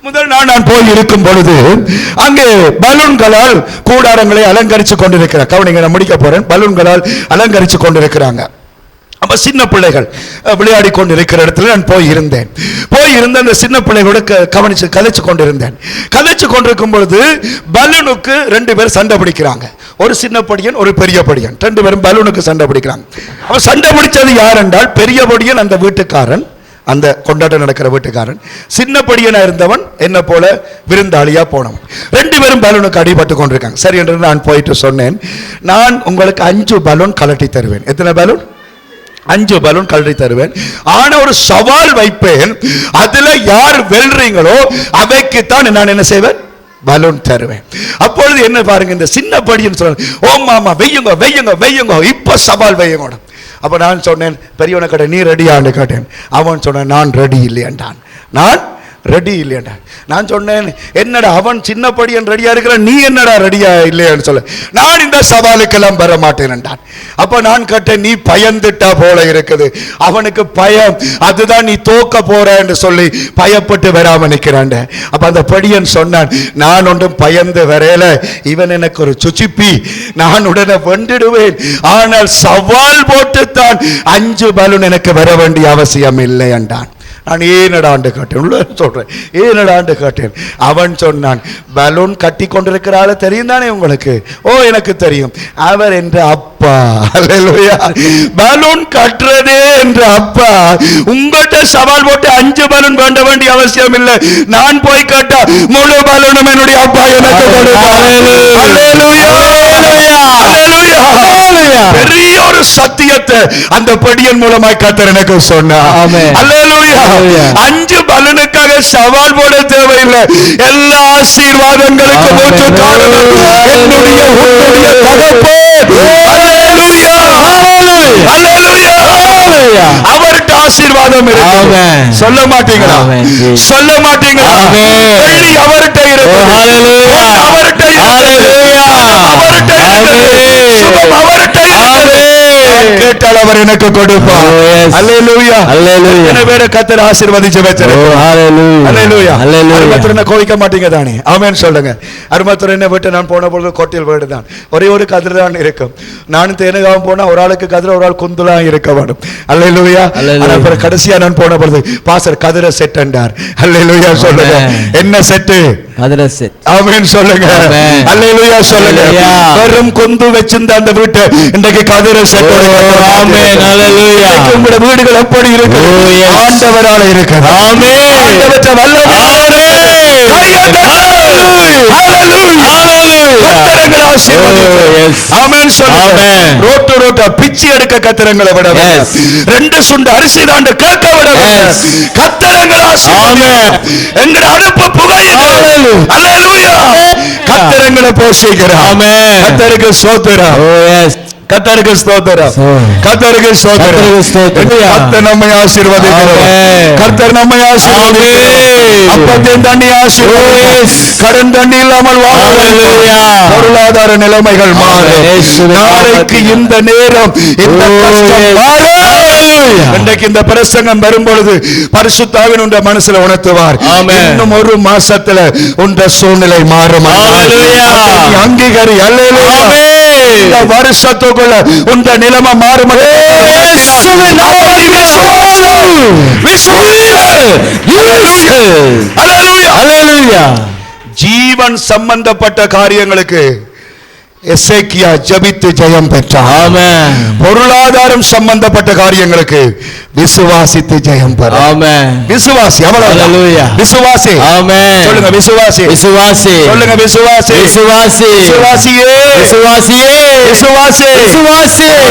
முதல் நாள் நான் போய் இருக்கும் பொழுது அங்கே பலூன்களால் கூடாரங்களை அலங்கரிச்சு கொண்டிருக்கிறார். கவனிங்க, நான் முடிக்க போறேன். பலூன்களால் அலங்கரிச்சு கொண்டிருக்கிறாங்க. அப்ப சின்ன பிள்ளைகள் விளையாடி கொண்டு இருக்கிற இடத்துல நான் போய் இருந்தேன். அந்த சின்ன பிள்ளைகளோட கதைச்சு கொண்டிருக்கும் பொழுது பலூனுக்கு 2 பேர் சண்டை பிடிக்கிறாங்க. ஒரு சின்ன படியன், ஒரு பெரிய படியன். 2 பேரும் பலூனுக்கு சண்டை பிடிக்கிறாங்க. அவன் சண்டை பிடிச்சது யார் என்றால், பெரிய படியன் அந்த வீட்டுக்காரன், அந்த கொண்டாட்டம் நடக்கிற வீட்டுக்காரன். சின்ன படியனா இருந்தவன் என்ன போல விருந்தாளியா போனவன். 2 பேரும் பலூனுக்கு அடிபட்டு கொண்டிருக்காங்க. சரி என்று நான் போயிட்டு சொன்னேன், நான் உங்களுக்கு 5 பலூன் கலட்டி தருவேன். எத்தனை பலூன்? 5 பலூன் கலட்டி தருவேன். ஆனா ஒரு சவால் வைப்பேன், அதுல யார் வெல்றீங்களோ அவைக்குத்தான் நான் என்ன செய்வேன், பலூன் தருவேன். அப்பொழுது என்ன பாருங்க, இந்த சின்ன படின்னு சொல்ற, ஓ மாமா வெய்யுங்க வெய்யுங்க வெய்யுங்க, இப்ப சவால் வையுங்க. அப்ப நான் சொன்னேன், பெரியவனை கடை நீ ரெடியான்னு கேட்டேன். அவன் சொன்னான், நான் ரெடி இல்லையாண்டான். நான் ரெடி இல்லையாண்டான். நான் சொன்னேன், என்னடா அவன் சின்ன படியன் ரெடியா இருக்கிற, நீ என்னடா ரெடியா இல்லையான்னு சொல்ல, நான் இந்த சவாலுக்கெல்லாம் வர மாட்டேன் என்றான். அப்ப நான் கேட்டேன், நீ பயந்துட்டா போல இருக்குது, அவனுக்கு பயம், அதுதான் நீ தோக்க போற என்று சொல்லி பயப்பட்டு வராம நிக்கிறான். அப்ப அந்த படியன் சொன்னான், நான் ஒன்றும் பயந்து வரையில, இவன் எனக்கு ஒரு சுச்சிப்பி, நான் உடனே வென்றிடுவேன். ஆனால் சவால் போட்டுத்தான் 5 பலூன் எனக்கு வர வேண்டிய அவசியம் இல்லை என்றான். நான் ஏனடாண்டு கேட்டேன், உள்ள சொல்றேன், ஏனடாண்டு கேட்டேன். அவன் சொன்னான், பலூன் கட்டி கொண்டிருக்கிறாள் தெரியும் தானே உங்களுக்கு? ஓ எனக்கு தெரியும், அவர் என்ற அப்பா. அல்லேலூயா. பலூன் கட்டுறதே என்ற அப்பா உங்கள்கிட்ட சவால் போட்டு 5 பலூன் வேண்ட வேண்டிய அவசியம் இல்லை. நான் போய் கேட்டா முழு பலூனும் என்னுடைய அப்பா எனக்கு கொடுப்பார். பெரிய ஒரு சத்தியத்தை அந்த படியன் மூலமாய் கர்த்தர் எனக்கு சொன்னார். அல்லேலூயா. 5 பலனுக்காக சவால் போட தேவையில்லை. எல்லா ஆசீர்வாதங்களுக்கு மூச்சு காரணம் என்னுடைய உன்னுடைய தகப்பன். அல்லேலூயா. அல்லேலூயா. அவர்ட்ட ஆசீர்வாதம் இருக்கு. சொல்ல மாட்டீங்களா? சொல்ல மாட்டீங்களா? வெள்ளி அவர்ட்ட இருக்கு. அல்லேலூயா. அவர்ட்ட இருக்கு. அவர்ட்ட இருக்கு. சுகம் அவர்ட்ட இருக்கு. கேட்டால் அவர் எனக்கு கொடுப்பார். அல்லேலூயா. அல்லேலூயா. எனவே கர்த்தர் ஆசீர்வதிச்சு வச்சிருக்கார். அல்லேலூயா. அல்லேலூயா. அருமத்துரனை கோவிக்க மாட்டீங்க தானே? ஆமென் சொல்லுங்க. அருமத்துரனை விட்டு நான் போன பொழுது கோட்டில் வீடு தான், ஒரே ஒரு கதிர் தான் இருக்கும். நானும் தேனுகாவும் போனா ஒரு ஆளுக்கு கதிர, ஒரு ஆள் குந்துலாம் இருக்க வேண்டும். அல்லேலூயா. அப்புறம் கடைசியா நான் போன பொழுது பாஸ்டர் கதிர செட் என்றார். அல்லேலூயா சொல்லுங்க. என்ன செட்டு? கதிர செட். ஆமென் சொல்லுங்க. அல்லேலூயா சொல்லுங்க. வெறும் குந்து வச்சிருந்த அந்த வீட்டை இன்றைக்கு கதிர செட். ஆமென். அல்லேலூயா. உங்களுடைய வீடுகள் எப்படி இருக்கு? ஆண்டவரால இருக்கு. ஆமென். ஆண்டவரே வல்லமை. கர்த்தரங்களை ஆசீர்வதிப்பார். ஆமென் சொல்லுங்க. ரோட்டு ரோட்டா பிச்சி எடுக்க கர்த்தரங்களை விட வேண்டாம். 2 சுண்டு அரிசி தாண்ட கேட்க விட வேண்டாம். கர்த்தரங்களை ஆசீர்வதிப்பார். எங்கட அடுப்பு புகையுது. அல்லேலூயா. கர்த்தரங்களை போஷிக்கிறார். ஆமென். கர்த்தருக்கு ஸ்தோத்திரம். ஓ எஸ். கர்த்தருக்கு ஸ்தோத்திரம். கர்த்தருக்கு ஸ்தோத்திரம். கர்த்தர் நம்மை ஆசீர்வதிக்கிறார். கர்த்தர் நம்மை ஆசீர்வதிக்கிறார். அப்பத்தின் தண்ணி ஆசீர்வதிக்கிறார். கடன் தண்ணி இல்லாமல் வாழ பொருளாதார நிலைமைகள் மாறும். நாளைக்கு இந்த நேரம் இந்த கஷ்டம் மாறும். இன்றைக்கு இந்த பிரசங்கம் வரும்பொழுது பரிசுத்த ஆவியானவர் உங்க மனசுல உணர்த்துவார். இன்னும் 1 மாசத்துல உங்க சூழ்நிலை மாறும். அங்கீகரி. அல்லேலூயா. இந்த வருஷத்துக்குள்ள உங்க நிலைமை மாறும். ஜீவன் சம்பந்தப்பட்ட காரியங்களுக்கு எசேக்கியா ஜெபித்து ஜெயம் பெற்றார். ஆமென். பொருளாதாரம் சம்பந்தப்பட்ட காரியங்களுக்கு விசுவாசித்து ஜெயம் பெற. ஆமென். விசுவாசி. அவ்வளவுதான். அல்லேலூயா. விசுவாசி. ஆமென். சொல்லுங்க விசுவாசி. விசுவாசி. சொல்லுங்க விசுவாசி. விசுவாசி. விசுவாசியே. விசுவாசியே. விசுவாசி. விசுவாசி.